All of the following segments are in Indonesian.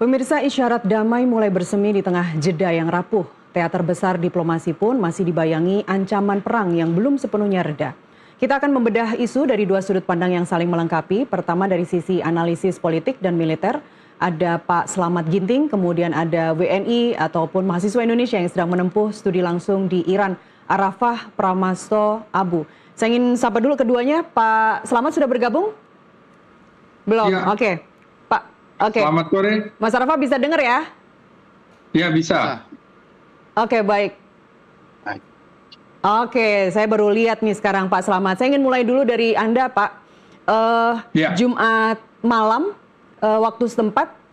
Pemirsa, isyarat damai mulai bersemi di tengah jeda yang rapuh. Teater besar diplomasi pun masih dibayangi ancaman perang yang belum sepenuhnya reda. Kita akan membedah isu dari dua sudut pandang yang saling melengkapi. Pertama dari sisi analisis politik dan militer, ada Pak Slamet Ginting, kemudian ada WNI ataupun mahasiswa Indonesia yang sedang menempuh studi langsung di Iran, Arafah Pramasto Abu. Saya ingin sapa dulu keduanya. Pak Slamet sudah bergabung? Belum? Ya. Oke. Pak, oke. Selamat sore. Mas Arafah bisa dengar ya? Ya, bisa. Oke, baik. Oke, saya baru lihat nih sekarang Pak Slamet. Saya ingin mulai dulu dari Anda, Pak. Ya. Jumat malam waktu setempat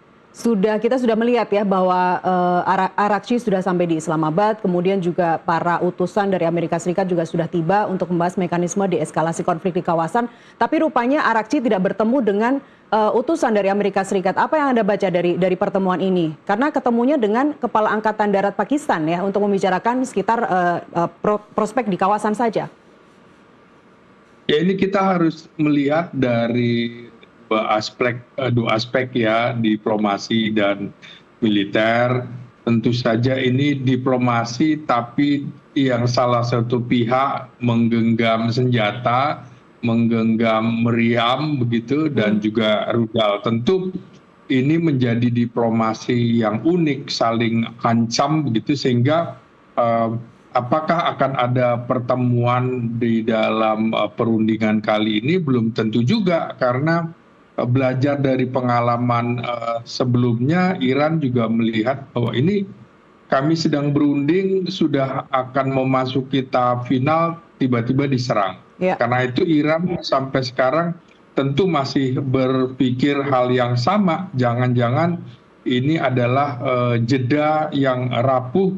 kita sudah melihat ya bahwa Arakchi sudah sampai di Islamabad, kemudian juga para utusan dari Amerika Serikat juga sudah tiba untuk membahas mekanisme deeskalasi konflik di kawasan. Tapi rupanya Arakchi tidak bertemu dengan utusan dari Amerika Serikat. Apa yang Anda baca dari pertemuan ini? Karena ketemunya dengan Kepala Angkatan Darat Pakistan ya untuk membicarakan sekitar prospek di kawasan saja. Ya, ini kita harus melihat dari dua aspek ya, diplomasi dan militer. Tentu saja ini diplomasi, tapi yang salah satu pihak menggenggam senjata, menggenggam meriam begitu, dan juga rudal. Tentu ini menjadi diplomasi yang unik, saling ancam begitu, sehingga apakah akan ada pertemuan di dalam perundingan kali ini belum tentu juga, karena belajar dari pengalaman sebelumnya, Iran juga melihat bahwa ini kami sedang berunding, sudah akan memasuki tahap final, tiba-tiba diserang. Ya. Karena itu Iran sampai sekarang tentu masih berpikir hal yang sama, jangan-jangan ini adalah jeda yang rapuh,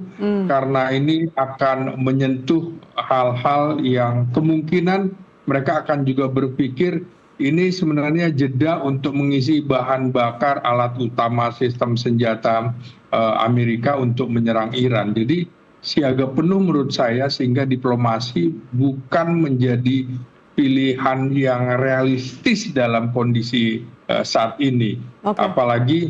karena ini akan menyentuh hal-hal yang kemungkinan mereka akan juga berpikir ini sebenarnya jeda untuk mengisi bahan bakar alat utama sistem senjata Amerika untuk menyerang Iran. Jadi siaga penuh menurut saya, sehingga diplomasi bukan menjadi pilihan yang realistis dalam kondisi saat ini. Okay. Apalagi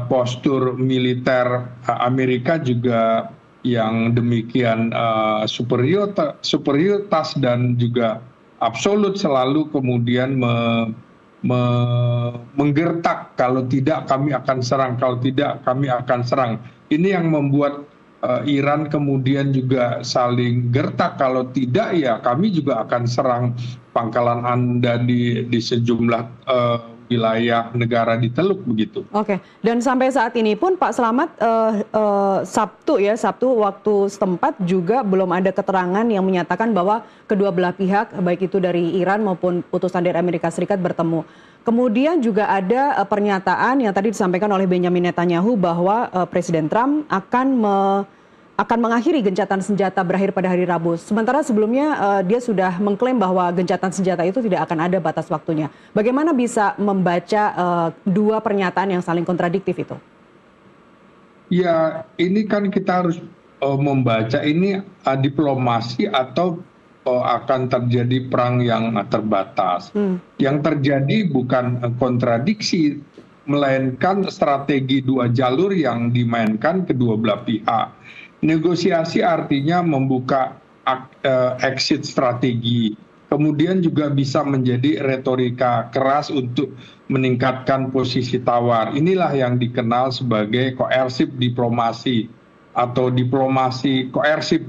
postur militer Amerika juga yang demikian superioritas dan juga absolut, selalu kemudian menggertak, kalau tidak kami akan serang, kalau tidak kami akan serang. Ini yang membuat Iran kemudian juga saling gertak, kalau tidak ya kami juga akan serang pangkalan Anda di sejumlah wilayah negara di Teluk begitu. Oke, dan sampai saat ini pun Pak Slamet, Sabtu waktu setempat juga belum ada keterangan yang menyatakan bahwa kedua belah pihak, baik itu dari Iran maupun utusan dari Amerika Serikat bertemu. Kemudian juga ada pernyataan yang tadi disampaikan oleh Benjamin Netanyahu bahwa Presiden Trump akan mengakhiri gencatan senjata berakhir pada hari Rabu. Sementara sebelumnya dia sudah mengklaim bahwa gencatan senjata itu tidak akan ada batas waktunya. Bagaimana bisa membaca dua pernyataan yang saling kontradiktif itu? Ya, ini kan kita harus membaca ini diplomasi atau akan terjadi perang yang terbatas. Yang terjadi bukan kontradiksi, melainkan strategi dua jalur yang dimainkan kedua belah pihak. Negosiasi artinya membuka exit strategi, kemudian juga bisa menjadi retorika keras untuk meningkatkan posisi tawar. Inilah yang dikenal sebagai koersif diplomasi, atau diplomasi koersif,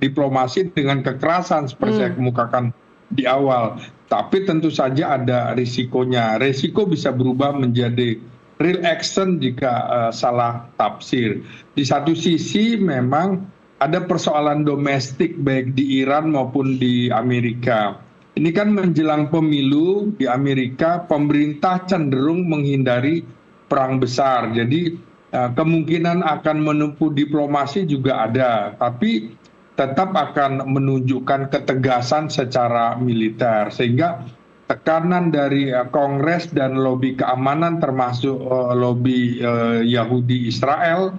diplomasi dengan kekerasan seperti saya kemukakan di awal. Tapi tentu saja ada risikonya. Risiko bisa berubah menjadi real action jika salah tafsir. Di satu sisi memang ada persoalan domestik baik di Iran maupun di Amerika. Ini kan menjelang pemilu di Amerika, pemerintah cenderung menghindari perang besar. Jadi kemungkinan akan menempuh diplomasi juga ada, tapi tetap akan menunjukkan ketegasan secara militer, sehingga tekanan dari Kongres dan lobi keamanan termasuk lobi Yahudi Israel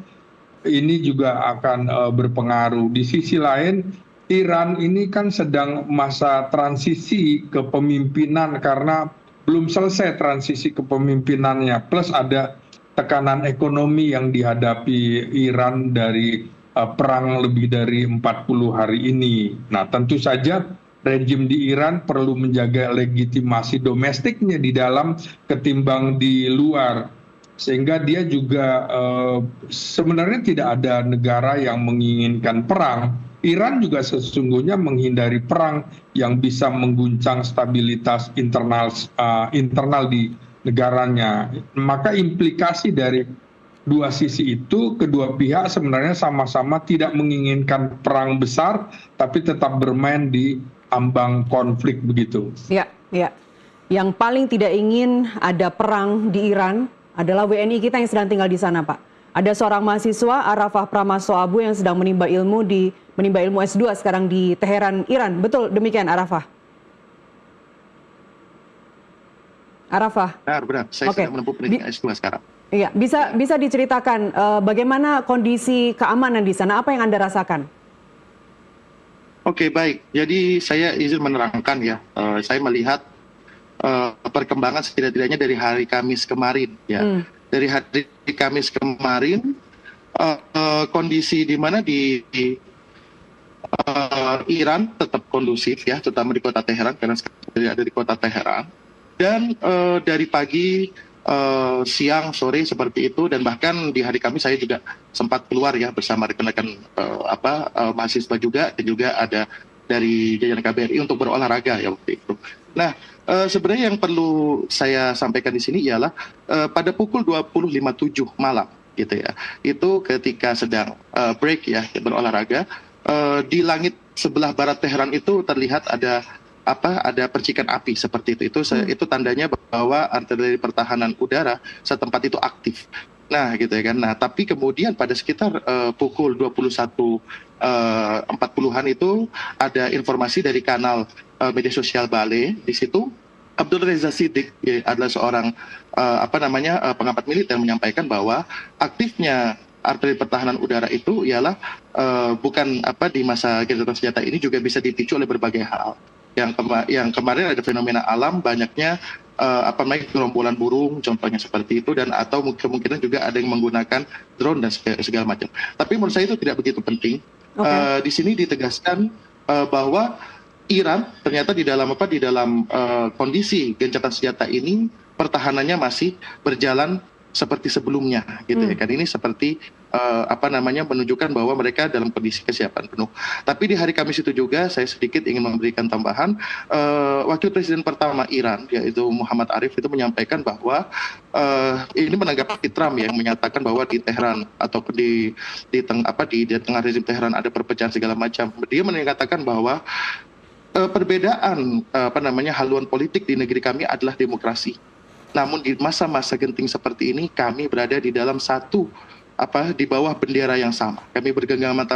ini juga akan berpengaruh. Di sisi lain, Iran ini kan sedang masa transisi kepemimpinan karena belum selesai transisi kepemimpinannya, plus ada tekanan ekonomi yang dihadapi Iran dari perang lebih dari 40 hari ini. Nah, tentu saja rejim di Iran perlu menjaga legitimasi domestiknya di dalam ketimbang di luar. Sehingga dia juga sebenarnya tidak ada negara yang menginginkan perang. Iran juga sesungguhnya menghindari perang yang bisa mengguncang stabilitas internal di negaranya. Maka implikasi dari dua sisi itu, kedua pihak sebenarnya sama-sama tidak menginginkan perang besar, tapi tetap bermain di ambang konflik begitu. Ya, ya. Yang paling tidak ingin ada perang di Iran adalah WNI kita yang sedang tinggal di sana, Pak. Ada seorang mahasiswa, Arafah Pramaso Abu, yang sedang menimba ilmu S2 sekarang di Teheran, Iran. Betul demikian, Arafah? Arafah? Benar. Saya sedang menempuh pendidikan S2 sekarang. Iya, bisa diceritakan bagaimana kondisi keamanan di sana, apa yang Anda rasakan? Oke, baik. Jadi saya izin menerangkan ya, saya melihat perkembangan setidaknya dari hari Kamis kemarin ya. Dari hari Kamis kemarin kondisi di mana di Iran tetap kondusif ya, terutama di kota Teheran karena sekarang ada di kota Teheran. Dan dari pagi, siang, sore seperti itu, dan bahkan di hari Kamis saya juga sempat keluar ya bersama rekan-rekan mahasiswa juga, dan juga ada dari jajaran KBRI untuk berolahraga ya waktu itu. Nah, sebenarnya yang perlu saya sampaikan di sini ialah pada pukul 20.57 malam gitu ya. Itu ketika sedang break ya berolahraga, di langit sebelah barat Teheran itu terlihat ada percikan api seperti itu. Itu tandanya bahwa artileri pertahanan udara setempat itu aktif. Nah, gitu ya kan. Nah, tapi kemudian pada sekitar pukul 21.40-an itu ada informasi dari kanal media sosial Bale. Di situ Abdul Reza Siddiq adalah seorang pengamat militer menyampaikan bahwa aktifnya artileri pertahanan udara itu ialah bukan di masa gencatan senjata ini juga bisa dipicu oleh berbagai hal. Yang kemarin ada fenomena alam, banyaknya gerombolan burung, contohnya seperti itu, dan atau kemungkinan juga ada yang menggunakan drone dan segala macam. Tapi menurut saya itu tidak begitu penting. Di sini ditegaskan bahwa Iran ternyata di dalam kondisi gencatan senjata ini pertahanannya masih berjalan seperti sebelumnya gitu ya kan. Ini seperti menunjukkan bahwa mereka dalam kondisi kesiapan penuh. Tapi di hari Kamis itu juga saya sedikit ingin memberikan tambahan, wakil presiden pertama Iran yaitu Muhammad Arif itu menyampaikan bahwa ini menanggapi Trump yang menyatakan bahwa di Teheran ataupun di tengah rezim Teheran ada perpecahan segala macam. Dia menyatakan bahwa perbedaan haluan politik di negeri kami adalah demokrasi. Namun di masa-masa genting seperti ini kami berada di dalam di bawah bendera yang sama. Kami bergenggaman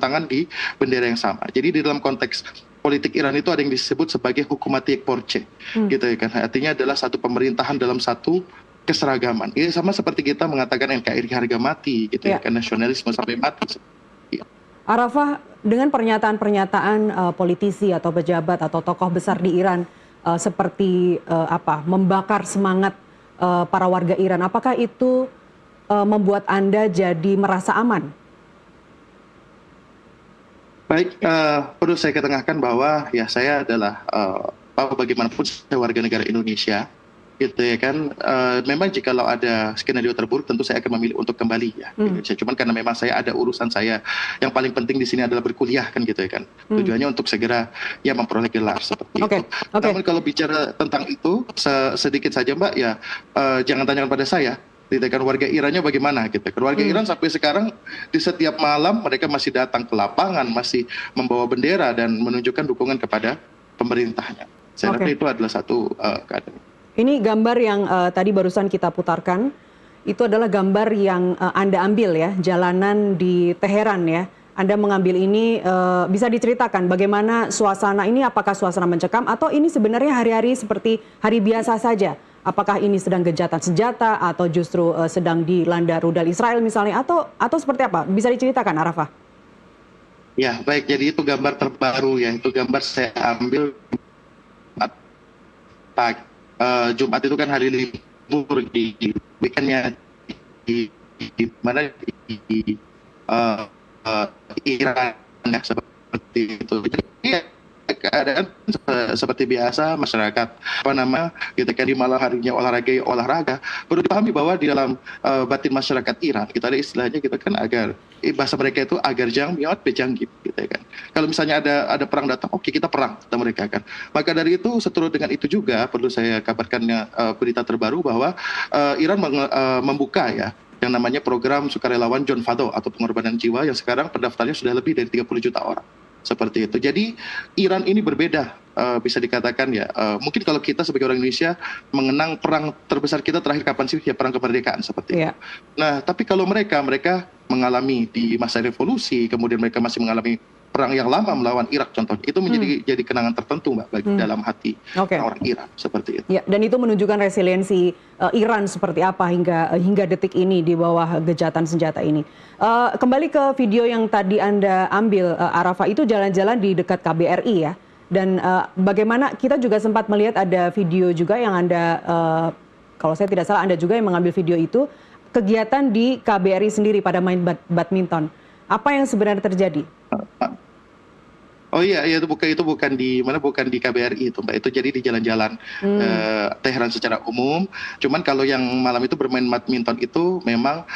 tangan di bendera yang sama. Jadi di dalam konteks politik Iran itu ada yang disebut sebagai hukumat porce, gitu ya kan. Artinya adalah satu pemerintahan dalam satu keseragaman. Ini sama seperti kita mengatakan NKRI harga mati, gitu ya kan, nasionalisme sampai mati. Arafah, dengan pernyataan-pernyataan politisi atau pejabat atau tokoh besar di Iran seperti membakar semangat para warga Iran, apakah itu membuat Anda jadi merasa aman? Baik, perlu saya ketengahkan bahwa ya saya adalah bagaimanapun saya warga negara Indonesia, gitu ya kan. Memang jikalau ada skenario terburuk tentu saya akan memilih untuk kembali ya ke Indonesia. Cuman karena memang saya ada urusan saya yang paling penting di sini adalah berkuliah kan gitu ya kan. Tujuannya untuk segera ya memperoleh gelar seperti itu. Namun kalau bicara tentang itu sedikit saja Mbak ya, jangan tanyakan pada saya. Kan warga Irannya bagaimana gitu. Warga Iran sampai sekarang di setiap malam mereka masih datang ke lapangan, masih membawa bendera dan menunjukkan dukungan kepada pemerintahnya. Saya rasa itu adalah satu keadaan. Ini gambar yang tadi barusan kita putarkan, itu adalah gambar yang Anda ambil ya, jalanan di Teheran ya. Anda mengambil ini, bisa diceritakan bagaimana suasana ini, apakah suasana mencekam atau ini sebenarnya hari-hari seperti hari biasa saja? Apakah ini sedang gencatan senjata atau justru sedang dilanda rudal Israel misalnya, atau seperti apa? Bisa diceritakan, Arafah? Ya, baik. Jadi itu gambar terbaru ya. Itu gambar saya ambil Jumat itu kan hari libur di weekendnya di mana di eh, Iran ya, seperti itu. Jadi ya, keadaan seperti biasa masyarakat ketika di malam harinya olahraga perlu dipahami bahwa di dalam batin masyarakat Iran kita ada istilahnya kita kan agar bahasa mereka itu agar jang miot bejanggit gitu ya kan. Kalau misalnya ada perang datang, oke kita perang kata mereka kan. Maka dari itu seturut dengan itu juga perlu saya kabarkannya berita terbaru bahwa Iran membuka ya yang namanya program sukarelawan John Fado atau pengorbanan jiwa yang sekarang pendaftarnya sudah lebih dari 30 juta orang. Seperti itu. Jadi Iran ini berbeda, bisa dikatakan ya. Mungkin kalau kita sebagai orang Indonesia mengenang perang terbesar kita terakhir kapan sih? Ya perang kemerdekaan seperti itu. Nah, tapi kalau mereka mengalami di masa revolusi, kemudian mereka masih mengalami perang yang lama melawan Irak contohnya, itu jadi kenangan tertentu Mbak bagi dalam hati orang Iran seperti itu. Ya, dan itu menunjukkan resiliensi Iran seperti apa hingga detik ini di bawah gejatan senjata ini. Kembali ke video yang tadi Anda ambil, Arafah, itu jalan-jalan di dekat KBRI ya. Dan bagaimana kita juga sempat melihat ada video juga yang Anda, kalau saya tidak salah Anda juga yang mengambil video itu, kegiatan di KBRI sendiri pada main badminton. Apa yang sebenarnya terjadi? Oh iya, itu bukan di mana, bukan di KBRI itu Mbak. Itu jadi di jalan-jalan Teheran secara umum. Cuman kalau yang malam itu bermain badminton itu memang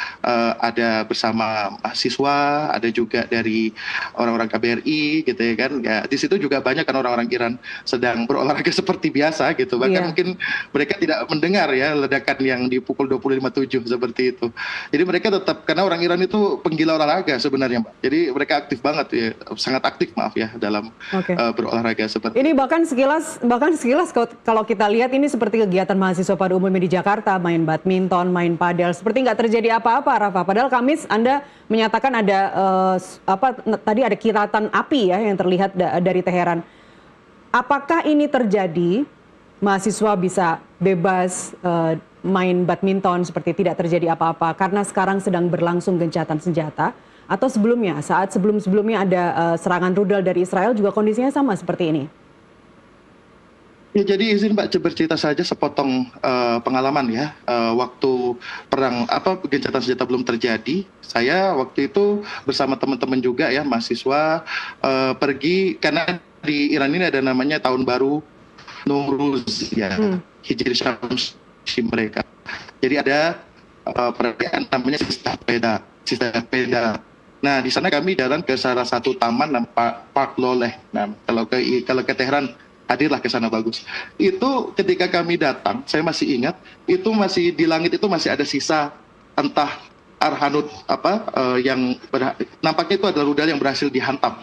ada bersama mahasiswa, ada juga dari orang-orang KBRI gitu ya kan. Ya, di situ juga banyak kan orang-orang Iran sedang berolahraga seperti biasa gitu. Bahkan mungkin mereka tidak mendengar ya ledakan yang di pukul 20.57 seperti itu. Jadi mereka tetap, karena orang Iran itu penggila olahraga sebenarnya Mbak. Jadi mereka aktif banget ya, sangat aktif maaf ya dalam berolahraga seperti ini. Bahkan sekilas kalau kita lihat ini seperti kegiatan mahasiswa pada umumnya di Jakarta, main badminton, main padel, seperti nggak terjadi apa-apa, Rafa. Padahal Kamis Anda menyatakan ada tadi ada kiratan api ya yang terlihat dari Teheran. Apakah ini terjadi mahasiswa bisa bebas main badminton seperti tidak terjadi apa-apa karena sekarang sedang berlangsung gencatan senjata? Atau sebelumnya, saat sebelum-sebelumnya ada serangan rudal dari Israel juga kondisinya sama seperti ini? Ya, jadi izin Mbak bercerita saja sepotong pengalaman ya. Waktu perang gencatan senjata belum terjadi, saya waktu itu bersama teman-teman juga ya mahasiswa pergi, karena di Iran ini ada namanya tahun baru Nowruz ya, Hijri Syamsi mereka. Jadi ada perayaan namanya Sista Peda. Nah, di sana kami jalan ke salah satu taman Park Loleh. Nah, kalau ke Teheran hadirlah ke sana bagus. Itu ketika kami datang, saya masih ingat, itu masih di langit itu masih ada sisa entah Arhanud yang nampaknya itu adalah rudal yang berhasil dihantam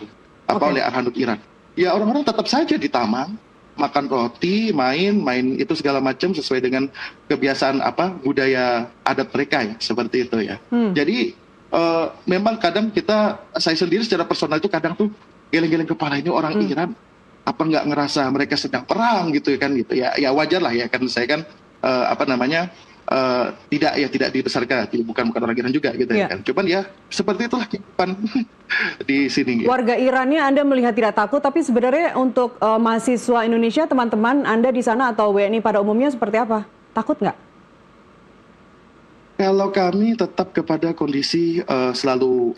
oleh Arhanud Iran. Ya orang-orang tetap saja di taman, makan roti, main itu segala macam sesuai dengan kebiasaan budaya adat mereka ya, seperti itu ya. Jadi memang kadang saya sendiri secara personal itu kadang tuh geleng-geleng kepala, ini orang Iran apa nggak ngerasa mereka sedang perang gitu kan gitu ya. Ya wajar lah ya, kan saya kan tidak dibesarkan, bukan orang Iran juga gitu ya kan. Cuman ya seperti itulah kehidupan di sini. Warga Irannya Anda melihat tidak takut, tapi sebenarnya untuk mahasiswa Indonesia, teman-teman Anda di sana atau WNI pada umumnya seperti apa? Takut nggak? Kalau kami tetap kepada kondisi selalu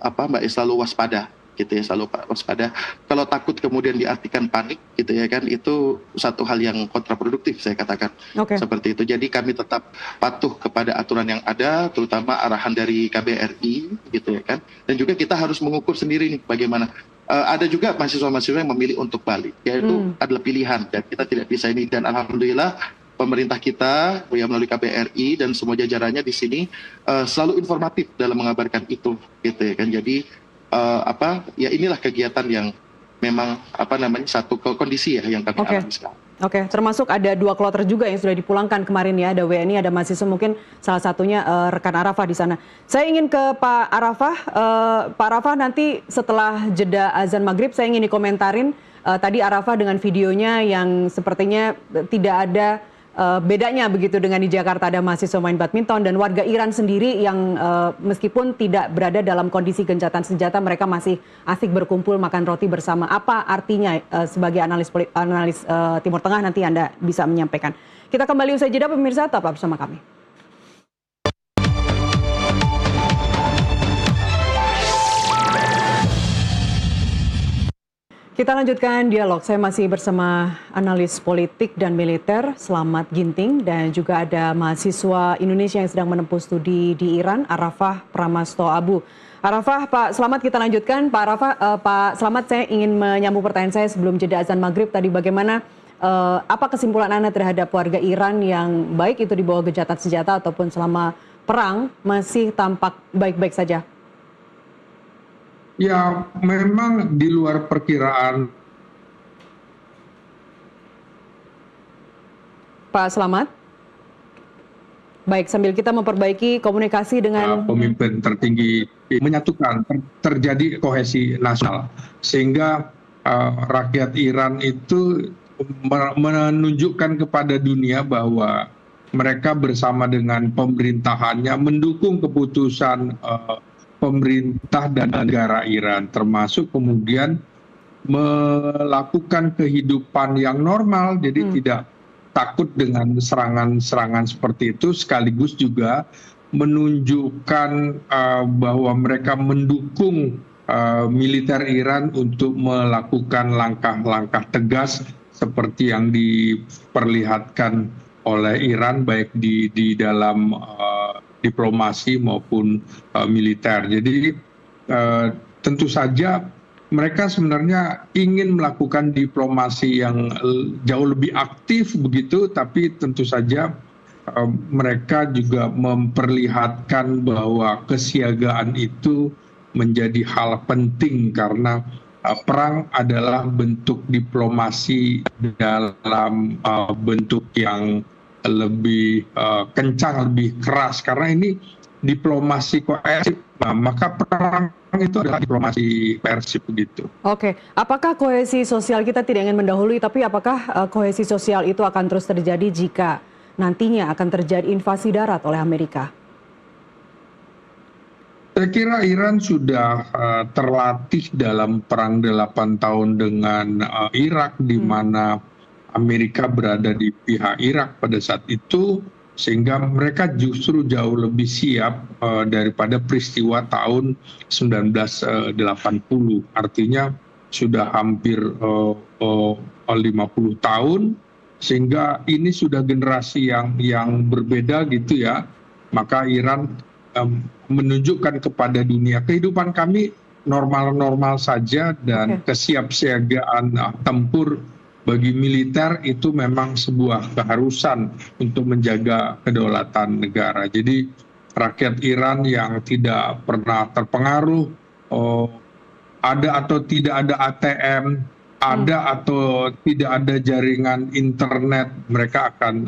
selalu waspada gitu ya, selalu waspada. Kalau takut kemudian diartikan panik gitu ya kan, itu satu hal yang kontraproduktif saya katakan. Seperti itu. Jadi kami tetap patuh kepada aturan yang ada, terutama arahan dari KBRI gitu ya kan. Dan juga kita harus mengukur sendiri nih bagaimana. Ada juga mahasiswa-mahasiswa yang memilih untuk balik, yaitu adalah pilihan dan kita tidak bisa ini, dan alhamdulillah pemerintah kita ya melalui KBRI dan semua jajarannya di sini selalu informatif dalam mengabarkan itu gitu ya kan. Jadi ya inilah kegiatan yang memang satu kondisi ya yang kami alami sekarang. Termasuk ada 2 kloter juga yang sudah dipulangkan kemarin ya, ada WNI, ada mahasiswa, mungkin salah satunya rekan Arafah di sana. Saya ingin ke Pak Arafah. Pak Arafah, nanti setelah jeda azan maghrib saya ingin dikomentarin tadi Arafah dengan videonya yang sepertinya tidak ada bedanya begitu dengan di Jakarta, ada mahasiswa main badminton, dan warga Iran sendiri yang meskipun tidak berada dalam kondisi gencatan senjata, mereka masih asik berkumpul makan roti bersama. Apa artinya sebagai analis Timur Tengah nanti Anda bisa menyampaikan. Kita kembali usai jeda pemirsa, tetap bersama kami. Kita lanjutkan dialog. Saya masih bersama analis politik dan militer Slamet Ginting dan juga ada mahasiswa Indonesia yang sedang menempuh studi di Iran, Arafah Pramasto Abu. Arafah, Pak Slamet, kita lanjutkan. Pak Arafah, Pak Slamet, saya ingin menyambung pertanyaan saya sebelum jeda azan maghrib tadi. Bagaimana apa kesimpulan Anda terhadap warga Iran yang baik itu di bawah gencatan senjata ataupun selama perang masih tampak baik-baik saja? Ya, memang di luar perkiraan. Pak Slamet? Baik, sambil kita memperbaiki komunikasi dengan Pemimpin tertinggi menyatukan, terjadi kohesi nasional. Sehingga rakyat Iran itu menunjukkan kepada dunia bahwa mereka bersama dengan pemerintahannya mendukung keputusan pemerintah dan negara Iran, termasuk kemudian melakukan kehidupan yang normal, jadi tidak takut dengan serangan-serangan seperti itu, sekaligus juga menunjukkan bahwa mereka mendukung militer Iran untuk melakukan langkah-langkah tegas seperti yang diperlihatkan oleh Iran baik di dalam diplomasi maupun militer. Jadi tentu saja mereka sebenarnya ingin melakukan diplomasi yang jauh lebih aktif begitu, tapi tentu saja mereka juga memperlihatkan bahwa kesiagaan itu menjadi hal penting karena perang adalah bentuk diplomasi dalam bentuk yang lebih kencang, lebih keras, karena ini diplomasi koerasif, maka perang itu adalah diplomasi persif begitu. Oke, apakah kohesi sosial kita tidak ingin mendahului, tapi apakah kohesi sosial itu akan terus terjadi jika nantinya akan terjadi invasi darat oleh Amerika? Saya kira Iran sudah terlatih dalam perang 8 tahun dengan Irak, di mana Amerika berada di pihak Irak pada saat itu, sehingga mereka justru jauh lebih siap daripada peristiwa tahun 1980. Artinya sudah hampir 50 tahun, sehingga ini sudah generasi yang berbeda gitu ya. Maka Iran menunjukkan kepada dunia kehidupan kami normal-normal saja, dan kesiapsiagaan tempur bagi militer itu memang sebuah keharusan untuk menjaga kedaulatan negara. Jadi rakyat Iran yang tidak pernah terpengaruh ada atau tidak ada ATM, ada atau tidak ada jaringan internet, mereka akan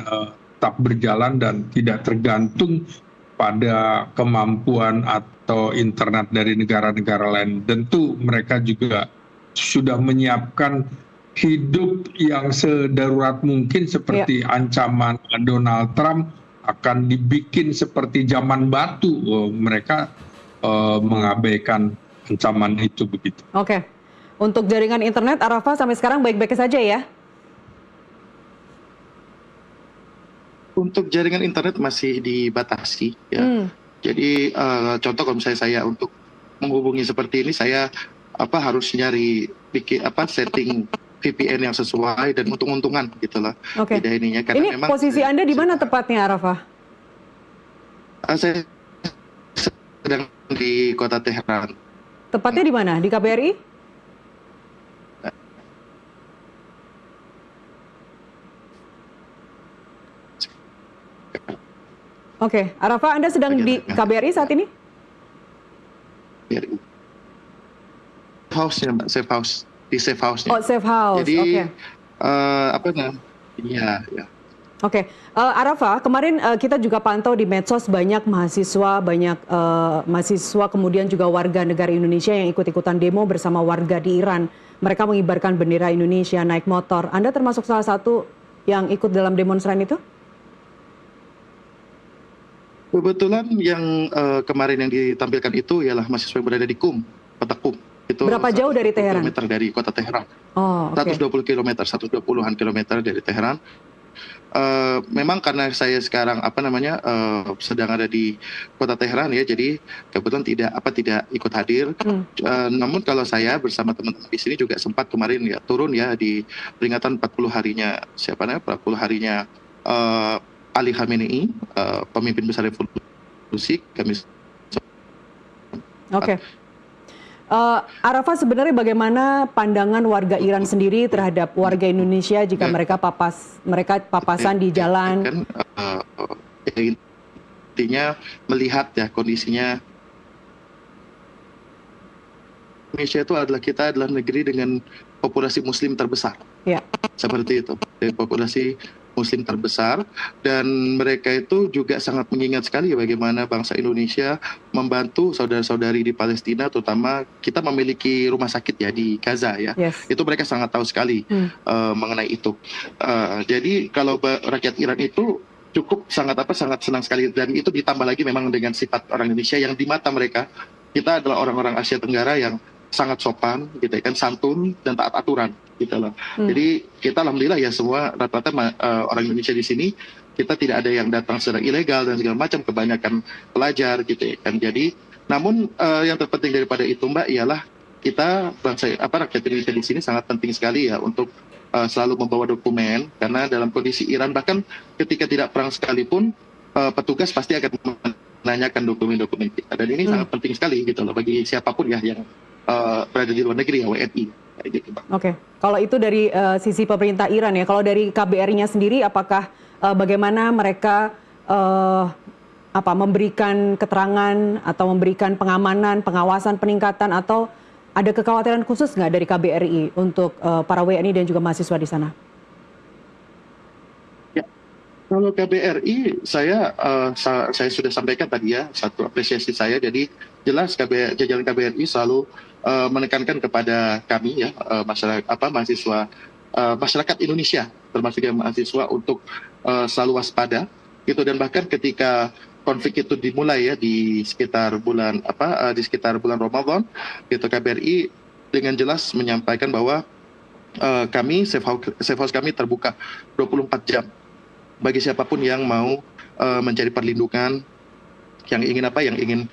tetap berjalan dan tidak tergantung pada kemampuan atau internet dari negara-negara lain. Tentu mereka juga sudah menyiapkan hidup yang sedarurat mungkin, seperti ancaman Donald Trump akan dibikin seperti zaman batu. Mereka mengabaikan ancaman itu begitu. Oke, untuk jaringan internet Arafah sampai sekarang baik-baik saja ya? Untuk jaringan internet masih dibatasi ya. Jadi contoh kalau misalnya saya untuk menghubungi seperti ini, saya harus nyari setting VPN yang sesuai dan untung-untungan gitulah. Tidak ininya, karena ini memang posisi Anda di mana tepatnya, Arafah? Saya sedang di kota Teheran. Tepatnya di mana? Di KBRI? Oke, Arafah, Anda sedang di KBRI saat ini? House-nya, Mbak, safe house. Di safe house-nya. Oh, safe house. Jadi iya. Oke, Arafah, kemarin kita juga pantau di medsos banyak mahasiswa, kemudian juga warga negara Indonesia yang ikut-ikutan demo bersama warga di Iran. Mereka mengibarkan bendera Indonesia, naik motor. Anda termasuk salah satu yang ikut dalam demonstran itu? Kebetulan yang kemarin yang ditampilkan itu ialah mahasiswa yang berada di kota Qum. Itu berapa jauh dari Teheran? Kilometer dari kota Teheran. Oh, 120 km, 120-an kilometer dari Teheran. memang karena saya sekarang sedang ada di kota Teheran ya, jadi kebetulan tidak ikut hadir. Namun kalau saya bersama teman-teman di sini juga sempat kemarin ya turun ya di peringatan 40 harinya 40 harinya Ali Khamenei, pemimpin besar revolusi. Kami Oke. Arafah, sebenarnya bagaimana pandangan warga Iran sendiri terhadap warga Indonesia jika mereka papasan di jalan? Kan intinya melihat ya kondisinya, Indonesia itu kita adalah negeri dengan populasi Muslim terbesar. Ya. Seperti itu, populasi Muslim terbesar, dan mereka itu juga sangat mengingat sekali bagaimana bangsa Indonesia membantu saudara-saudari di Palestina, terutama kita memiliki rumah sakit ya di Gaza ya. Yes. Itu mereka sangat tahu sekali mengenai itu. Jadi kalau rakyat Iran itu cukup sangat senang sekali, dan itu ditambah lagi memang dengan sifat orang Indonesia yang di mata mereka kita adalah orang-orang Asia Tenggara yang sangat sopan, gitu kan, santun dan taat aturan, gitu loh. Jadi kita alhamdulillah ya semua rata-rata orang Indonesia di sini kita tidak ada yang datang secara ilegal dan segala macam, kebanyakan pelajar, gitu kan. Jadi, namun yang terpenting daripada itu Mbak ialah kita rakyat Indonesia di sini sangat penting sekali ya untuk selalu membawa dokumen, karena dalam kondisi Iran bahkan ketika tidak perang sekalipun petugas pasti akan menanyakan dokumen-dokumen kita, dan ini sangat penting sekali gitu loh bagi siapapun ya yang berada di luar negeri ya, WNI. Gitu, Oke, kalau itu dari sisi pemerintah Iran ya, kalau dari KBRI-nya sendiri apakah bagaimana mereka memberikan keterangan atau memberikan pengamanan, pengawasan, peningkatan, atau ada kekhawatiran khusus nggak dari KBRI untuk para WNI dan juga mahasiswa di sana? Ya, kalau KBRI saya sudah sampaikan tadi ya, satu apresiasi saya. Jadi jelas jajaran KBRI selalu menekankan kepada kami ya, masyarakat Indonesia termasuk yang mahasiswa untuk selalu waspada gitu, dan bahkan ketika konflik itu dimulai ya di sekitar bulan Ramadan gitu, KBRI dengan jelas menyampaikan bahwa kami safe house kami terbuka 24 jam bagi siapapun yang mau mencari perlindungan, yang ingin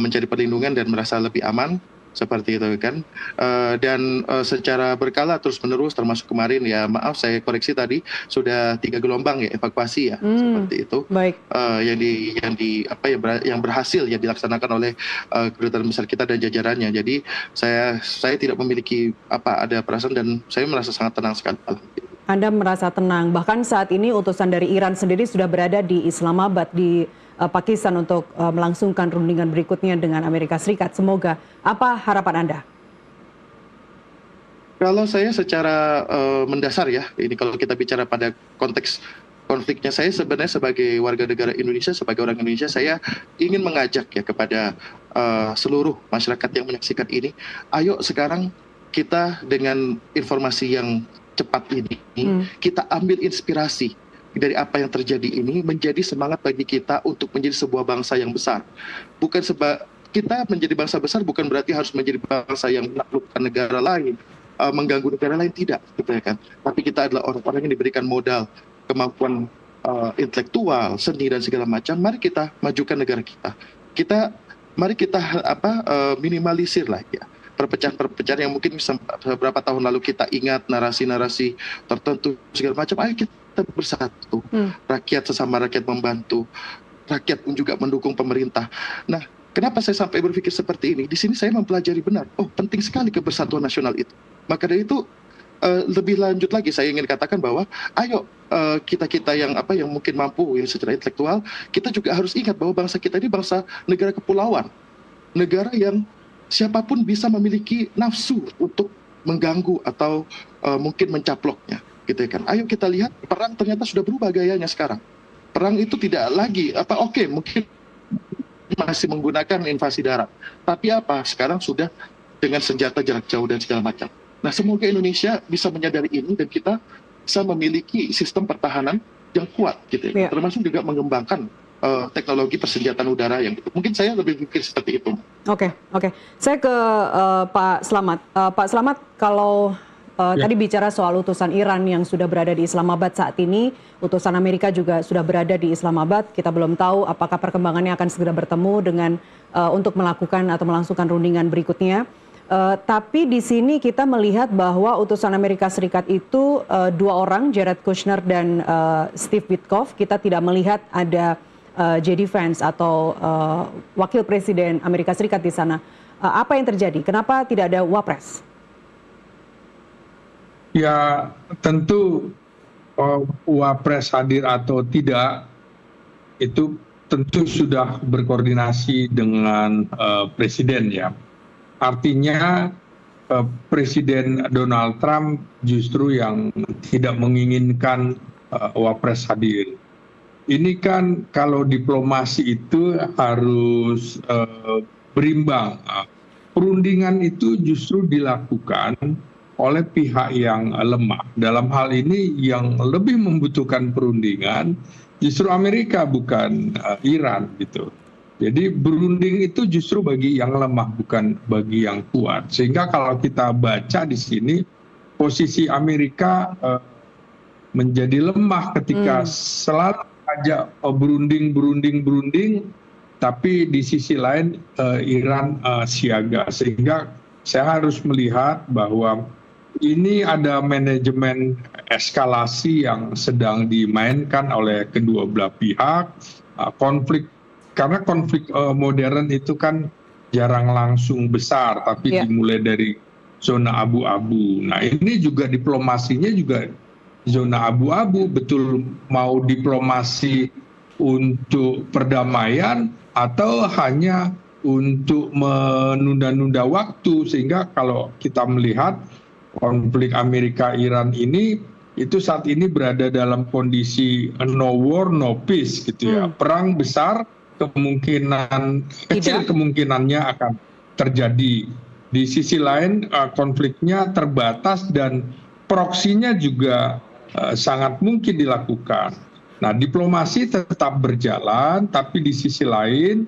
mencari perlindungan dan merasa lebih aman, seperti itu kan. Dan secara berkala terus menerus, termasuk kemarin ya, maaf saya koreksi tadi, sudah 3 gelombang ya evakuasi ya, seperti itu. Baik. Yang berhasil ya dilaksanakan oleh kedutaan besar kita dan jajarannya. Jadi saya tidak memiliki ada perasaan, dan saya merasa sangat tenang sekali. Anda merasa tenang, bahkan saat ini utusan dari Iran sendiri sudah berada di Islamabad, di Pakistan untuk melangsungkan rundingan berikutnya dengan Amerika Serikat. Semoga. Apa harapan Anda? Kalau saya secara mendasar ya, ini kalau kita bicara pada konteks konfliknya, saya sebenarnya sebagai warga negara Indonesia, sebagai orang Indonesia, saya ingin mengajak ya kepada seluruh masyarakat yang menyaksikan ini, ayo sekarang kita dengan informasi yang cepat ini, kita ambil inspirasi dari apa yang terjadi ini, menjadi semangat bagi kita untuk menjadi sebuah bangsa yang besar. Kita menjadi bangsa besar bukan berarti harus menjadi bangsa yang menaklukkan negara lain, mengganggu negara lain, tidak, gitu ya kan. Tapi kita adalah orang-orang yang diberikan modal, kemampuan intelektual, seni dan segala macam. Mari kita majukan negara kita. Mari kita minimalisir lah ya perpecahan-perpecahan yang mungkin beberapa tahun lalu kita ingat, narasi-narasi tertentu segala macam. Ayo kita bersatu, rakyat sesama rakyat membantu, rakyat pun juga mendukung pemerintah. Nah, kenapa saya sampai berpikir seperti ini? Di sini saya mempelajari benar, penting sekali kebersatuan nasional itu. Maka dari itu lebih lanjut lagi saya ingin katakan bahwa ayo kita yang mungkin mampu yang secara intelektual, kita juga harus ingat bahwa bangsa kita ini bangsa negara kepulauan, negara yang siapapun bisa memiliki nafsu untuk mengganggu atau mungkin mencaploknya, gitu ya kan. Ayo kita lihat, perang ternyata sudah berubah gayanya sekarang. Perang itu tidak lagi mungkin masih menggunakan invasi darat, tapi sekarang sudah dengan senjata jarak jauh dan segala macam. Nah, semoga Indonesia bisa menyadari ini dan kita bisa memiliki sistem pertahanan yang kuat, gitu ya. Termasuk juga mengembangkan teknologi persenjataan udara yang mungkin saya lebih pikir seperti itu. Oke. Saya ke Pak Slamet. Pak Slamet, kalau tadi bicara soal utusan Iran yang sudah berada di Islamabad saat ini, utusan Amerika juga sudah berada di Islamabad. Kita belum tahu apakah perkembangannya akan segera bertemu dengan untuk melakukan atau melangsungkan rundingan berikutnya. Tapi di sini kita melihat bahwa utusan Amerika Serikat itu dua orang, Jared Kushner dan Steve Witkoff. Kita tidak melihat ada JD Vance atau wakil presiden Amerika Serikat di sana. Apa yang terjadi? Kenapa tidak ada wapres? Ya tentu wapres hadir atau tidak itu tentu sudah berkoordinasi dengan presiden ya. Artinya Presiden Donald Trump justru yang tidak menginginkan wapres hadir. Ini kan kalau diplomasi itu harus berimbang. Perundingan itu justru dilakukan oleh pihak yang lemah. Dalam hal ini yang lebih membutuhkan perundingan justru Amerika, bukan Iran gitu. Jadi berunding itu justru bagi yang lemah, bukan bagi yang kuat. Sehingga kalau kita baca di sini posisi Amerika menjadi lemah ketika selalu ajak berunding, tapi di sisi lain Iran siaga. Sehingga saya harus melihat bahwa ini ada manajemen eskalasi yang sedang dimainkan oleh kedua belah pihak. Karena konflik modern itu kan jarang langsung besar, tapi dimulai dari zona abu-abu. Nah ini juga diplomasinya juga zona abu-abu, betul mau diplomasi untuk perdamaian atau hanya untuk menunda-nunda waktu. Sehingga kalau kita melihat konflik Amerika-Iran ini, itu saat ini berada dalam kondisi no war, no peace gitu ya. Perang besar kecil kemungkinannya akan terjadi. Di sisi lain konfliknya terbatas dan proksinya juga sangat mungkin dilakukan. Nah diplomasi tetap berjalan, tapi di sisi lain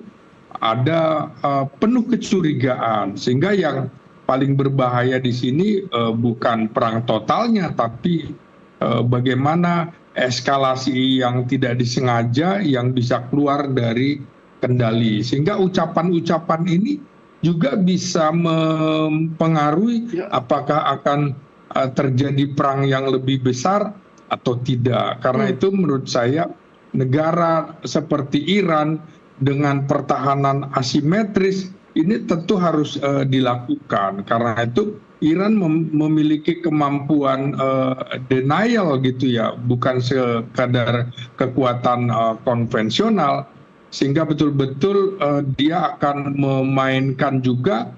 ada penuh kecurigaan. Sehingga yang paling berbahaya di sini bukan perang totalnya, tapi bagaimana eskalasi yang tidak disengaja yang bisa keluar dari kendali. Sehingga ucapan-ucapan ini juga bisa mempengaruhi apakah akan terjadi perang yang lebih besar atau tidak. Karena itu menurut saya negara seperti Iran dengan pertahanan asimetris ini tentu harus dilakukan. Karena itu Iran memiliki kemampuan denial gitu ya, bukan sekadar kekuatan konvensional, sehingga betul-betul dia akan memainkan juga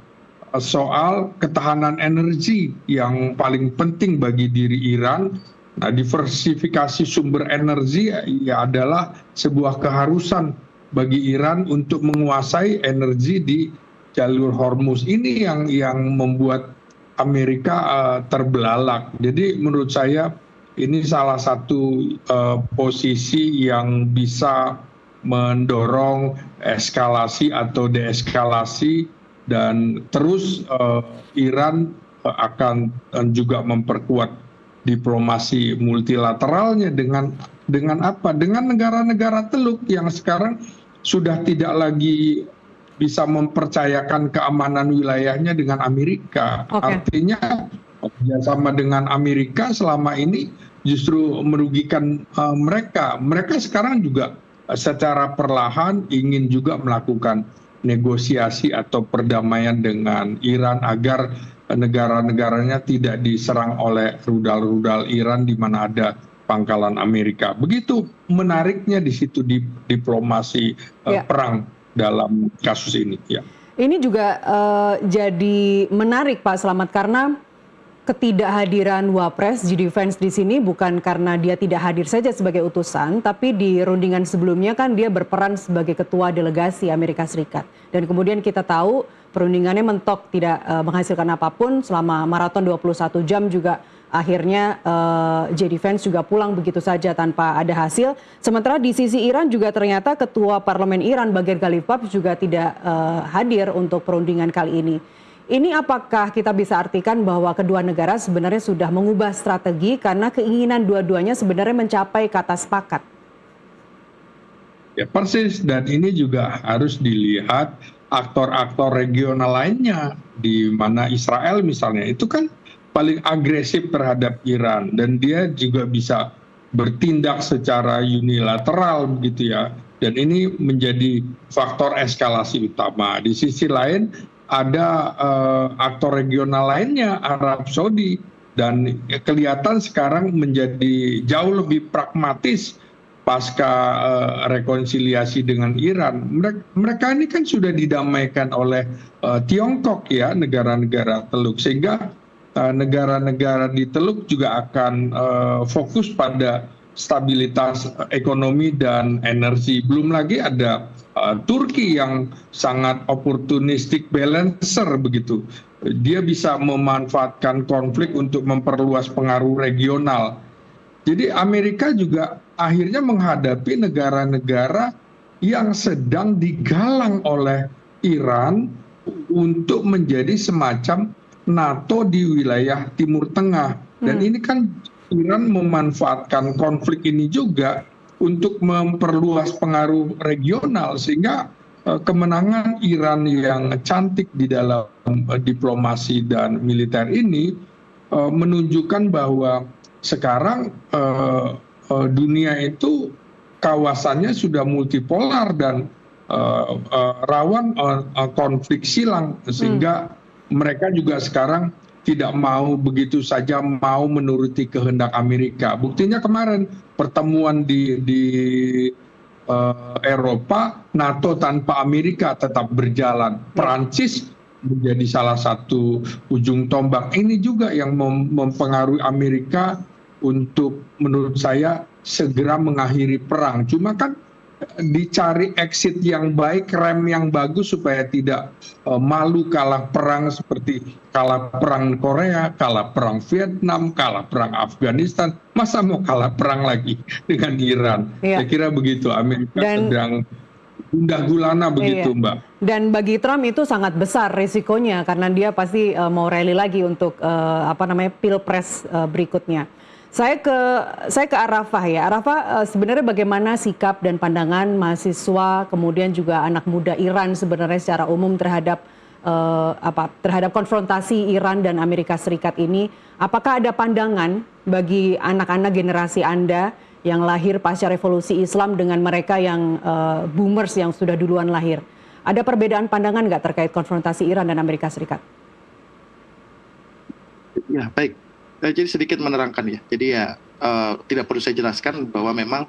soal ketahanan energi yang paling penting bagi diri Iran. Nah, diversifikasi sumber energi ya adalah sebuah keharusan bagi Iran untuk menguasai energi di jalur Hormuz. Ini yang membuat Amerika terbelalak. Jadi menurut saya ini salah satu posisi yang bisa mendorong eskalasi atau deeskalasi, dan terus Iran akan juga memperkuat diplomasi multilateralnya dengan apa? Dengan negara-negara Teluk yang sekarang sudah tidak lagi bisa mempercayakan keamanan wilayahnya dengan Amerika. Artinya kerjasama dengan Amerika selama ini justru merugikan mereka. Mereka sekarang juga secara perlahan ingin juga melakukan negosiasi atau perdamaian dengan Iran agar negara-negaranya tidak diserang oleh rudal-rudal Iran di mana ada pangkalan Amerika. Begitu menariknya di situ diplomasi perang dalam kasus ini. Ya. Ini juga jadi menarik Pak Slamet, karena ketidakhadiran Wapres JD Vance di sini bukan karena dia tidak hadir saja sebagai utusan, tapi di rundingan sebelumnya kan dia berperan sebagai ketua delegasi Amerika Serikat. Dan kemudian kita tahu perundingannya mentok, tidak menghasilkan apapun selama maraton 21 jam juga. Akhirnya JD Vance juga pulang begitu saja tanpa ada hasil. Sementara di sisi Iran juga ternyata ketua parlemen Iran Bagher Ghalibaf juga tidak hadir untuk perundingan kali ini. Ini apakah kita bisa artikan bahwa kedua negara sebenarnya sudah mengubah strategi karena keinginan dua-duanya sebenarnya mencapai kata sepakat? Ya persis, dan ini juga harus dilihat aktor-aktor regional lainnya, di mana Israel misalnya itu kan paling agresif terhadap Iran, dan dia juga bisa bertindak secara unilateral begitu ya, dan ini menjadi faktor eskalasi utama. Di sisi lain ada aktor regional lainnya, Arab Saudi, dan kelihatan sekarang menjadi jauh lebih pragmatis pasca rekonsiliasi dengan Iran. Mereka ini kan sudah didamaikan oleh Tiongkok ya, negara-negara Teluk, sehingga negara-negara di Teluk juga akan fokus pada stabilitas ekonomi dan energi. Belum lagi ada Turki yang sangat opportunistic balancer begitu. Dia bisa memanfaatkan konflik untuk memperluas pengaruh regional. Jadi Amerika juga akhirnya menghadapi negara-negara yang sedang digalang oleh Iran untuk menjadi semacam NATO di wilayah Timur Tengah. Dan ini kan Iran memanfaatkan konflik ini juga untuk memperluas pengaruh regional, sehingga kemenangan Iran yang cantik di dalam diplomasi dan militer ini menunjukkan bahwa sekarang dunia itu kawasannya sudah multipolar dan rawan konflik silang, sehingga mereka juga sekarang tidak mau begitu saja mau menuruti kehendak Amerika. Buktinya kemarin pertemuan di Eropa, NATO tanpa Amerika tetap berjalan. Perancis menjadi salah satu ujung tombak. Ini juga yang mempengaruhi Amerika untuk menurut saya segera mengakhiri perang. Cuma kan dicari exit yang baik, rem yang bagus supaya tidak malu kalah perang seperti kalah perang Korea, kalah perang Vietnam, kalah perang Afghanistan. Masa mau kalah perang lagi dengan Iran? Saya kira begitu, Amerika sedang gundah gulana begitu, Mbak. Dan bagi Trump itu sangat besar risikonya karena dia pasti mau rally lagi untuk pilpres berikutnya. Saya ke Arafah ya. Arafah, sebenarnya bagaimana sikap dan pandangan mahasiswa kemudian juga anak muda Iran sebenarnya secara umum terhadap terhadap konfrontasi Iran dan Amerika Serikat ini? Apakah ada pandangan bagi anak-anak generasi Anda yang lahir pasca revolusi Islam dengan mereka yang boomers yang sudah duluan lahir? Ada perbedaan pandangan nggak terkait konfrontasi Iran dan Amerika Serikat? Ya, baik. Jadi sedikit menerangkan ya. Jadi ya tidak perlu saya jelaskan bahwa memang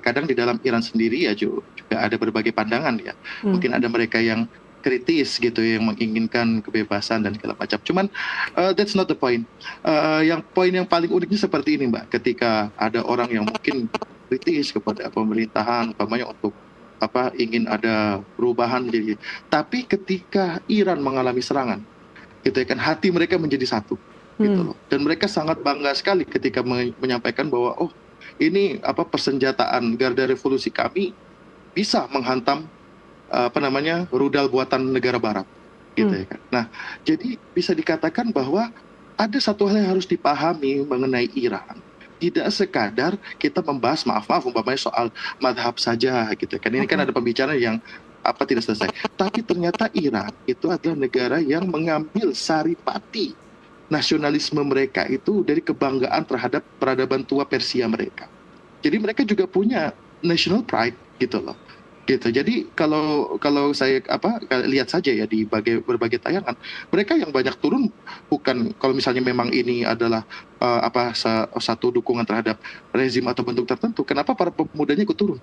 kadang di dalam Iran sendiri ya juga ada berbagai pandangan ya. Mungkin ada mereka yang kritis gitu yang menginginkan kebebasan dan segala macam. Cuman that's not the point. Yang poin yang paling uniknya seperti ini, Mbak. Ketika ada orang yang mungkin kritis kepada pemerintahan, umpamanya untuk ingin ada perubahan jadi. Tapi ketika Iran mengalami serangan, gitu ya kan, hati mereka menjadi satu. Gitu loh. Dan mereka sangat bangga sekali ketika menyampaikan bahwa ini persenjataan garda revolusi kami bisa menghantam rudal buatan negara barat gitu ya kan. Nah, jadi bisa dikatakan bahwa ada satu hal yang harus dipahami mengenai Iran. Tidak sekadar kita membahas umpamanya soal madhab saja gitu kan. Ini kan ada pembicaraan yang tidak selesai. Tapi ternyata Iran itu adalah negara yang mengambil saripati nasionalisme mereka itu dari kebanggaan terhadap peradaban tua Persia mereka. Jadi mereka juga punya national pride gitu loh. Gitu. Jadi kalau saya lihat saja ya di berbagai tayangan, mereka yang banyak turun bukan kalau misalnya memang ini adalah satu dukungan terhadap rezim atau bentuk tertentu. Kenapa para pemudanya ikut turun?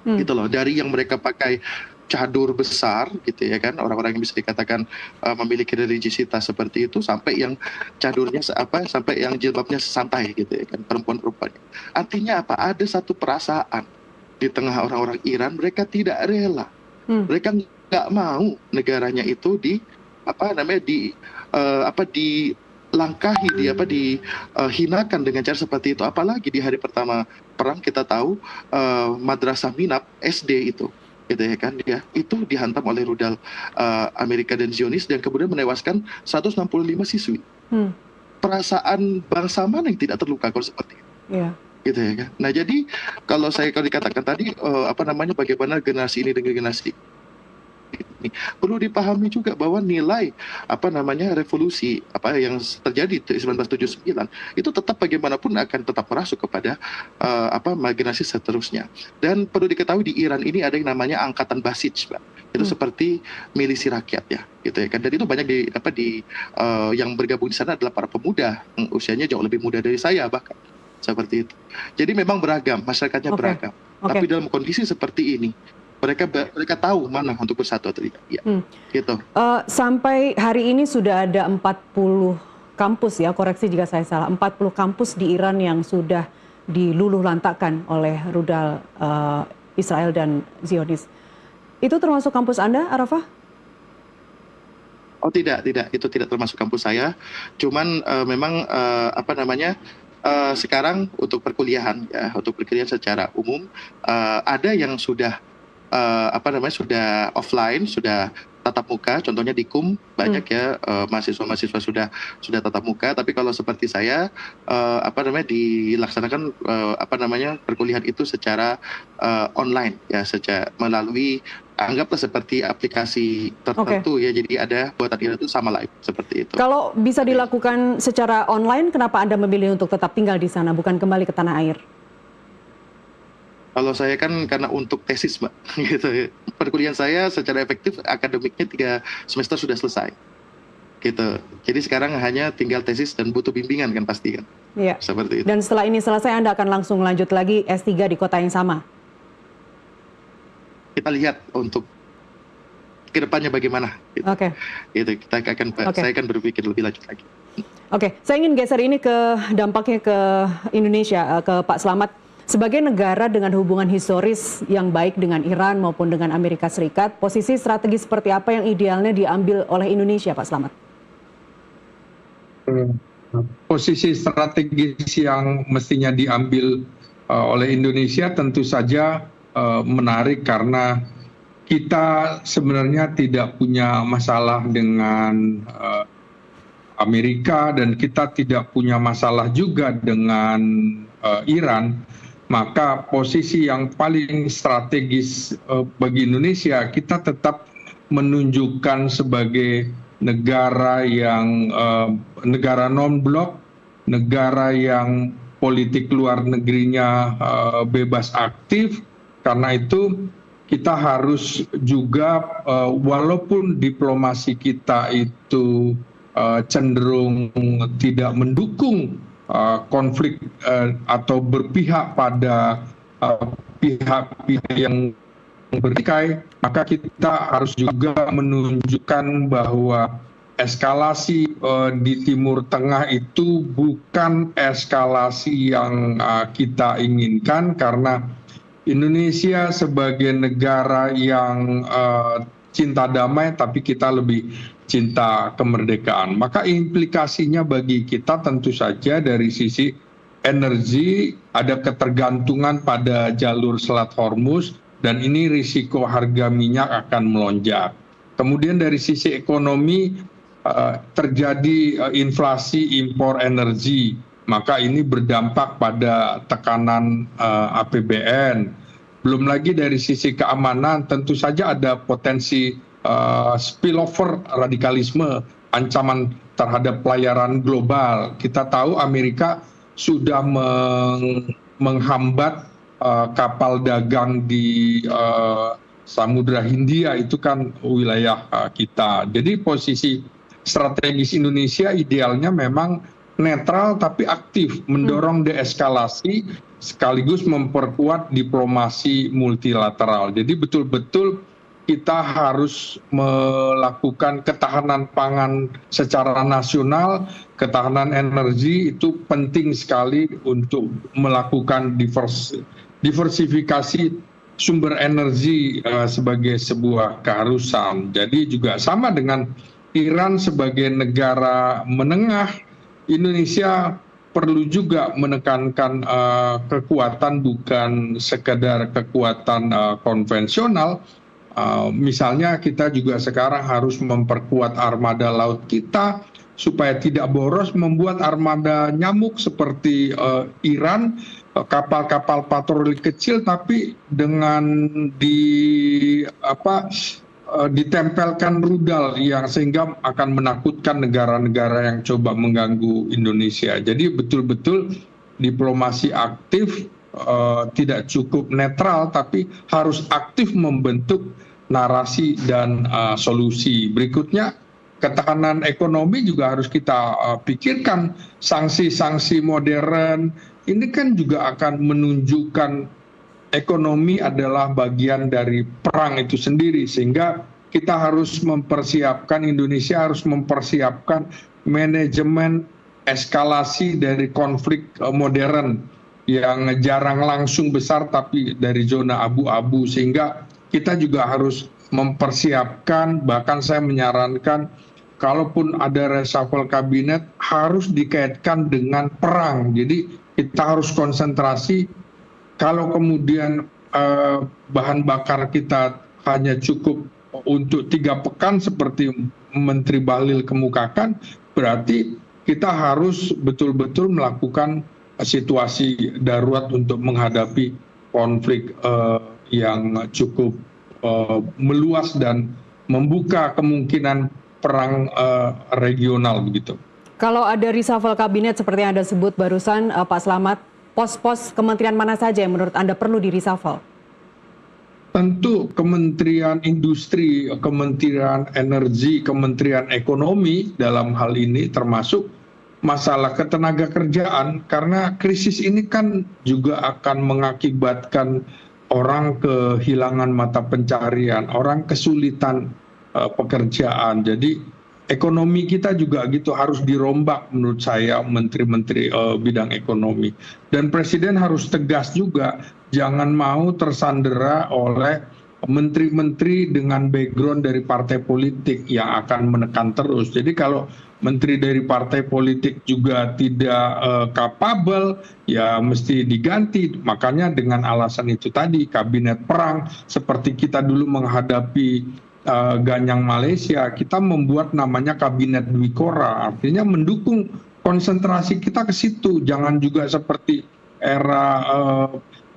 Gitu loh. Dari yang mereka pakai cadur besar gitu ya kan, orang-orang yang bisa dikatakan memiliki religiositas seperti itu, sampai yang cadurnya sampai yang jilbabnya santai gitu ya kan, perempuan-perempuan. Artinya apa? Ada satu perasaan di tengah orang-orang Iran, mereka tidak rela, mereka nggak mau negaranya itu dilangkahi, dihinakan dengan cara seperti itu. Apalagi di hari pertama perang kita tahu madrasah Minab SD itu gitu ya kan, ya itu dihantam oleh rudal Amerika dan Zionis dan kemudian menewaskan 165 siswi. Perasaan bangsa mana yang tidak terluka kalau seperti itu? Iya. Gitu ya kan. Nah jadi kalau dikatakan tadi bagaimana generasi ini dengan generasi ini, perlu dipahami juga bahwa nilai revolusi yang terjadi di 1979 itu tetap bagaimanapun akan tetap merasuk kepada generasi seterusnya. Dan perlu diketahui di Iran ini ada yang namanya angkatan Basij, Pak. Itu seperti milisi rakyat ya, gitu ya kan. Dan itu banyak yang bergabung di sana adalah para pemuda yang usianya jauh lebih muda dari saya bahkan. Seperti itu. Jadi memang beragam, masyarakatnya beragam. Tapi dalam kondisi seperti ini, mereka tahu mana untuk bersatu atau tidak. Ya, gitu. Sampai hari ini sudah ada 40 kampus ya, koreksi jika saya salah, 40 kampus di Iran yang sudah diluluh lantakkan oleh rudal Israel dan Zionis. Itu termasuk kampus Anda, Arafah? Oh tidak, itu tidak termasuk kampus saya. Cuman memang sekarang untuk perkuliahan ya, untuk perkuliahan secara umum ada yang sudah sudah offline, sudah tatap muka, contohnya di KUM banyak ya mahasiswa-mahasiswa sudah tatap muka. Tapi kalau seperti saya dilaksanakan perkuliahan itu secara online ya, melalui anggaplah seperti aplikasi tertentu ya, jadi ada buatan itu sama live seperti itu. Kalau bisa dilakukan secara online, kenapa Anda memilih untuk tetap tinggal di sana, bukan kembali ke tanah air? Kalau saya kan karena untuk tesis, Mbak, gitu. Perkuliahan saya secara efektif akademiknya 3 semester sudah selesai, gitu. Jadi sekarang hanya tinggal tesis dan butuh bimbingan kan pasti kan. Iya. Seperti itu. Dan setelah ini selesai Anda akan langsung lanjut lagi S3 di kota yang sama? Kita lihat untuk kedepannya bagaimana. Gitu. Oke. Gitu. Saya akan berpikir lebih lanjut lagi. Oke, saya ingin geser ini ke dampaknya ke Indonesia, ke Pak Slamet. Sebagai negara dengan hubungan historis yang baik dengan Iran maupun dengan Amerika Serikat, posisi strategi seperti apa yang idealnya diambil oleh Indonesia, Pak Slamet? Posisi strategis yang mestinya diambil oleh Indonesia tentu saja menarik karena kita sebenarnya tidak punya masalah dengan Amerika dan kita tidak punya masalah juga dengan Iran. Maka posisi yang paling strategis bagi Indonesia, kita tetap menunjukkan sebagai negara yang negara non-blok, negara yang politik luar negerinya bebas aktif. Karena itu kita harus juga walaupun diplomasi kita itu cenderung tidak mendukung konflik atau berpihak pada pihak-pihak yang bertikai, maka kita harus juga menunjukkan bahwa eskalasi di Timur Tengah itu bukan eskalasi yang kita inginkan, karena Indonesia sebagai negara yang cinta damai, tapi kita lebih cinta kemerdekaan. Maka implikasinya bagi kita tentu saja dari sisi energi ada ketergantungan pada jalur Selat Hormuz dan ini risiko harga minyak akan melonjak. Kemudian dari sisi ekonomi terjadi inflasi impor energi, maka ini berdampak pada tekanan APBN. Belum lagi dari sisi keamanan tentu saja ada potensi spillover radikalisme, ancaman terhadap pelayaran global. Kita tahu Amerika sudah menghambat kapal dagang di Samudra Hindia, itu kan wilayah kita. Jadi posisi strategis Indonesia idealnya memang netral tapi aktif, mendorong deeskalasi sekaligus memperkuat diplomasi multilateral. Jadi betul-betul kita harus melakukan ketahanan pangan secara nasional, ketahanan energi itu penting sekali untuk melakukan diversifikasi sumber energi sebagai sebuah keharusan. Jadi juga sama dengan Iran sebagai negara menengah, Indonesia perlu juga menekankan kekuatan bukan sekedar kekuatan konvensional, Misalnya kita juga sekarang harus memperkuat armada laut kita supaya tidak boros, membuat armada nyamuk seperti Iran, kapal-kapal patroli kecil tapi dengan ditempelkan rudal yang sehingga akan menakutkan negara-negara yang coba mengganggu Indonesia. Jadi betul-betul diplomasi aktif, tidak cukup netral tapi harus aktif membentuk narasi dan solusi. Berikutnya, ketahanan ekonomi juga harus kita pikirkan. Sanksi-sanksi modern ini kan juga akan menunjukkan ekonomi adalah bagian dari perang itu sendiri, sehingga kita harus mempersiapkan, Indonesia harus mempersiapkan manajemen eskalasi dari konflik modern yang jarang langsung besar tapi dari zona abu-abu, sehingga kita juga harus mempersiapkan, bahkan saya menyarankan kalaupun ada reshuffle kabinet harus dikaitkan dengan perang. Jadi kita harus konsentrasi. Kalau kemudian bahan bakar kita hanya cukup untuk 3 pekan seperti Menteri Bahlil kemukakan, berarti kita harus betul-betul melakukan situasi darurat untuk menghadapi konflik yang cukup meluas dan membuka kemungkinan perang regional begitu. Kalau ada reshuffle kabinet seperti yang Anda sebut barusan, Pak Slamet, pos-pos kementerian mana saja yang menurut Anda perlu di reshuffle? Tentu Kementerian Industri, Kementerian Energi, Kementerian Ekonomi dalam hal ini termasuk masalah ketenaga kerjaan, karena krisis ini kan juga akan mengakibatkan orang kehilangan mata pencarian, orang kesulitan pekerjaan. Jadi ekonomi kita juga gitu harus dirombak menurut saya, menteri-menteri bidang ekonomi. Dan Presiden harus tegas juga, jangan mau tersandera oleh menteri-menteri dengan background dari partai politik yang akan menekan terus. Jadi kalau menteri dari partai politik juga tidak capable, ya mesti diganti. Makanya dengan alasan itu tadi, kabinet perang seperti kita dulu menghadapi Ganyang Malaysia, kita membuat namanya kabinet Dwikora, artinya mendukung konsentrasi kita ke situ. Jangan juga seperti era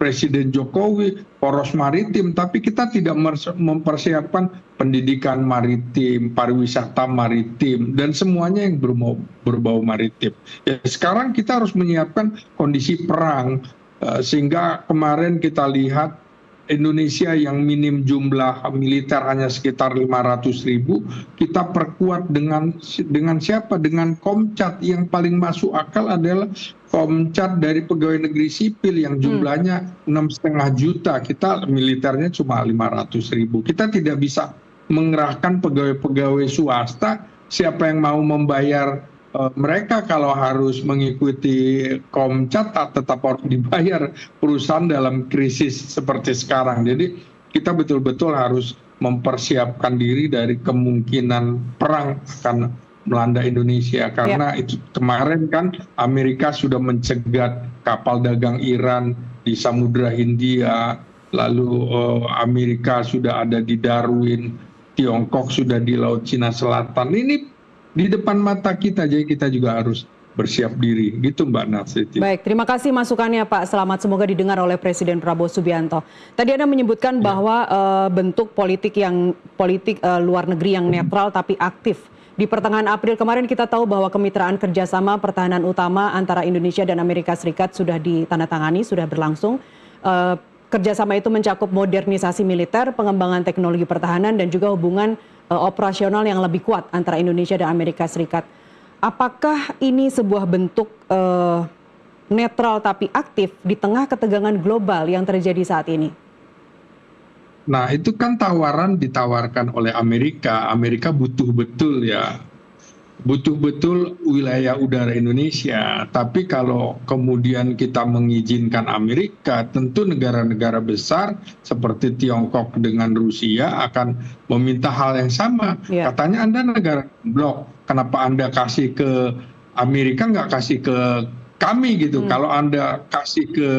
Presiden Jokowi, poros maritim, tapi kita tidak mempersiapkan pendidikan maritim, pariwisata maritim, dan semuanya yang berbau maritim. Ya, sekarang kita harus menyiapkan kondisi perang, sehingga kemarin kita lihat Indonesia yang minim jumlah militer hanya sekitar 500.000, kita perkuat dengan siapa? Dengan Komcat. Yang paling masuk akal adalah Komcat dari pegawai negeri sipil yang jumlahnya 6,5 juta, kita militernya cuma 500.000. Kita tidak bisa mengerahkan pegawai-pegawai swasta, siapa yang mau membayar mereka kalau harus mengikuti Komcat tetap harus dibayar perusahaan dalam krisis seperti sekarang. Jadi kita betul-betul harus mempersiapkan diri dari kemungkinan perang akan melanda Indonesia, karena itu kemarin kan Amerika sudah mencegat kapal dagang Iran di Samudra Hindia, lalu Amerika sudah ada di Darwin, Tiongkok sudah di Laut Cina Selatan. Ini di depan mata kita, jadi kita juga harus bersiap diri. Gitu Mbak Narsiti. Baik, terima kasih masukannya Pak Slamet. Semoga didengar oleh Presiden Prabowo Subianto. Tadi Anda menyebutkan bahwa bentuk politik luar negeri yang netral tapi aktif. Di pertengahan April kemarin kita tahu bahwa kemitraan kerjasama pertahanan utama antara Indonesia dan Amerika Serikat sudah ditandatangani, sudah berlangsung. Kerjasama itu mencakup modernisasi militer, pengembangan teknologi pertahanan, dan juga hubungan operasional yang lebih kuat antara Indonesia dan Amerika Serikat. Apakah ini sebuah bentuk netral tapi aktif di tengah ketegangan global yang terjadi saat ini? Nah, itu kan ditawarkan oleh Amerika. Amerika butuh betul wilayah udara Indonesia. Tapi kalau kemudian kita mengizinkan Amerika, tentu negara-negara besar seperti Tiongkok dengan Rusia akan meminta hal yang sama. Katanya Anda negara blok, kenapa Anda kasih ke Amerika, nggak kasih ke kami gitu. Kalau Anda kasih ke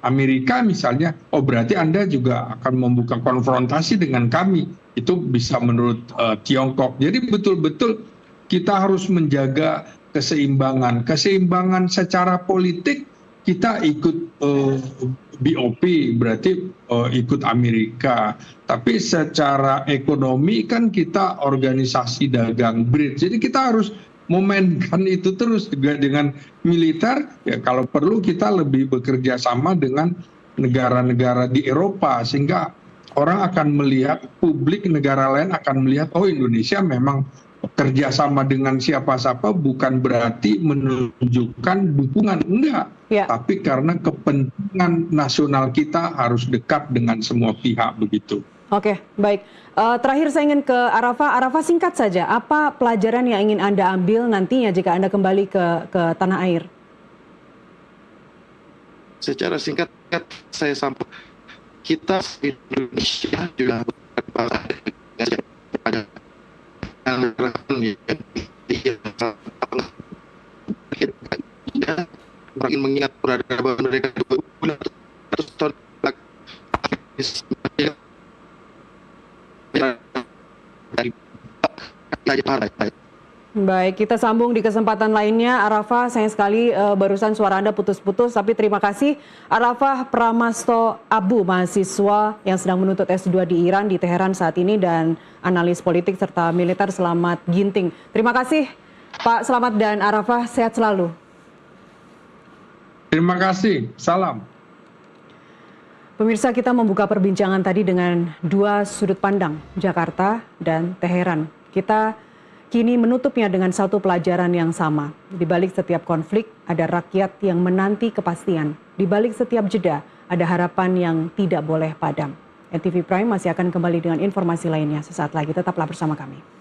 Amerika misalnya, oh berarti Anda juga akan membuka konfrontasi dengan kami. Itu bisa menurut Tiongkok. Jadi betul-betul kita harus menjaga keseimbangan. Keseimbangan secara politik kita ikut BOP, berarti ikut Amerika. Tapi secara ekonomi kan kita organisasi dagang BRICS. Jadi kita harus memainkan itu terus juga dengan militer. Ya kalau perlu kita lebih bekerja sama dengan negara-negara di Eropa, sehingga orang akan melihat, publik negara lain akan melihat, oh Indonesia memang kerjasama dengan siapa-siapa bukan berarti menunjukkan dukungan, enggak. Ya. Tapi karena kepentingan nasional kita harus dekat dengan semua pihak begitu. Oke, baik. Terakhir saya ingin ke Arafah. Arafah, singkat saja, apa pelajaran yang ingin Anda ambil nantinya jika Anda kembali ke tanah air? Secara singkat saya sampaikan, kita di Indonesia juga pada ingin mengingat peradaban mereka 200 tahun Baik, kita sambung di kesempatan lainnya. Arafah, sayang sekali barusan suara Anda putus-putus, tapi terima kasih. Arafah Pramasto Abu, mahasiswa yang sedang menuntut S2 di Iran, di Teheran saat ini, dan analis politik serta militer Selamat Ginting. Terima kasih Pak Selamat dan Arafah, sehat selalu. Terima kasih, salam. Pemirsa, kita membuka perbincangan tadi dengan dua sudut pandang, Jakarta dan Teheran. Kita kini menutupnya dengan satu pelajaran yang sama. Di balik setiap konflik ada rakyat yang menanti kepastian. Di balik setiap jeda ada harapan yang tidak boleh padam. NTV Prime masih akan kembali dengan informasi lainnya sesaat lagi. Tetaplah bersama kami.